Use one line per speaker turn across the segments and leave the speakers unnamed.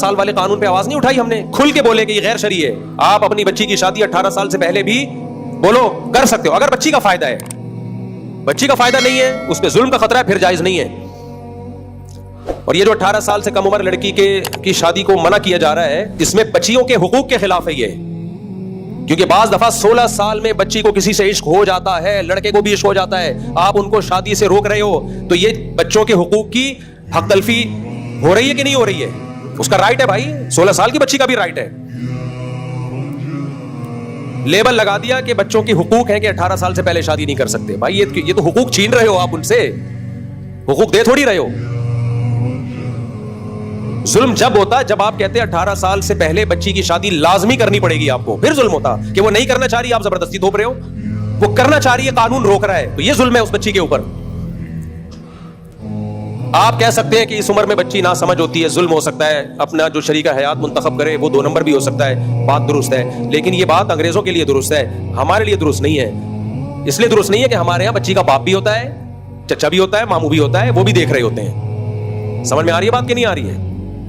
سال والے قانون پہ آواز نہیں اٹھائی ہم نے, کھل کے بولے کہ یہ غیر شرعی ہے. آپ اپنی بچی کی شادی 18 سال سے پہلے بھی بولو کر سکتے ہو, اگر بچی کا فائدہ ہے. بچی کا فائدہ نہیں ہے, اس پہ ظلم کا خطرہ ہے, پھر جائز نہیں ہے. اور یہ جو 18 سال سے کم عمر لڑکی کی شادی کو منع کیا جا رہا ہے, اس میں بچیوں کے حقوق کے خلاف ہے یہ. کیونکہ بعض دفعہ 16 سال میں بچی کو کسی سے عشق ہو جاتا ہے, لڑکے کو بھی عشق ہو جاتا ہے, آپ ان کو شادی سے روک رہے ہو, تو یہ بچوں کے حقوق کی حق تلفی ہو رہی ہے کہ نہیں ہو رہی ہے؟ اس کا رائٹ ہے بھائی, 16 سال کی بچی کا بھی رائٹ ہے. لیبل لگا دیا کہ بچوں کے حقوق ہیں کہ 18 سال سے پہلے شادی نہیں کر سکتے. بھائی یہ تو حقوق چھین رہے ہو آپ ان سے, حقوق دے تھوڑی رہے ہو. ظلم جب ہوتا ہے جب آپ کہتے ہیں 18 سال سے پہلے بچی کی شادی لازمی کرنی پڑے گی آپ کو, پھر ظلم ہوتا. کہ وہ نہیں کرنا چاہ رہی, آپ زبردستی تھوپ رہے ہو. وہ کرنا چاہ رہی ہے, قانون روک رہا ہے, تو یہ ظلم ہے اس بچی کے اوپر. آپ کہہ سکتے ہیں کہ اس عمر میں بچی نہ سمجھ ہوتی ہے, ظلم ہو سکتا ہے, اپنا جو شریکہ حیات منتخب کرے وہ 2 نمبر بھی ہو سکتا ہے, بات درست ہے. لیکن یہ بات انگریزوں کے لیے درست ہے, ہمارے لیے درست نہیں ہے. اس لیے درست نہیں ہے کہ ہمارے یہاں بچی کا باپ بھی ہوتا ہے, چچا بھی ہوتا ہے, ماموں بھی ہوتا ہے, وہ بھی دیکھ رہے ہوتے ہیں. سمجھ میں آ رہی ہے بات کہ نہیں آ رہی ہے؟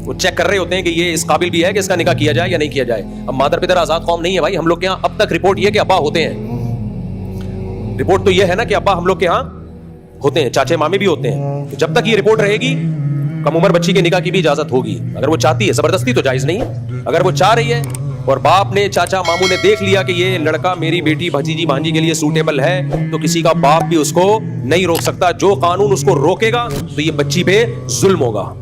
وہ چیک کر رہے ہوتے ہیں کہ یہ اس قابل بھی ہے کہ اس کا نکاح کیا جائے یا نہیں کیا جائے. اب مادر پدر آزاد قوم نہیں ہے بھائی, ہم لوگ کے یہاں اب تک رپورٹ یہ کہ ابا ہوتے ہیں. رپورٹ تو یہ ہے نا کہ ابا ہم لوگ کے یہاں ہوتے ہیں, چاچے مامے بھی ہوتے ہیں. تو جب تک یہ رپورٹ رہے گی, کم عمر بچی کے نکاح کی بھی اجازت ہوگی, اگر وہ چاہتی ہے. زبردستی تو جائز نہیں ہے. اگر وہ چاہ رہی ہے اور باپ نے, چاچا ماموں نے دیکھ لیا کہ یہ لڑکا میری بیٹی بھتیجی بھانجی کے لیے سوٹیبل ہے, تو کسی کا باپ بھی اس کو نہیں روک سکتا. جو قانون اس کو روکے گا تو یہ بچی پہ ظلم ہوگا.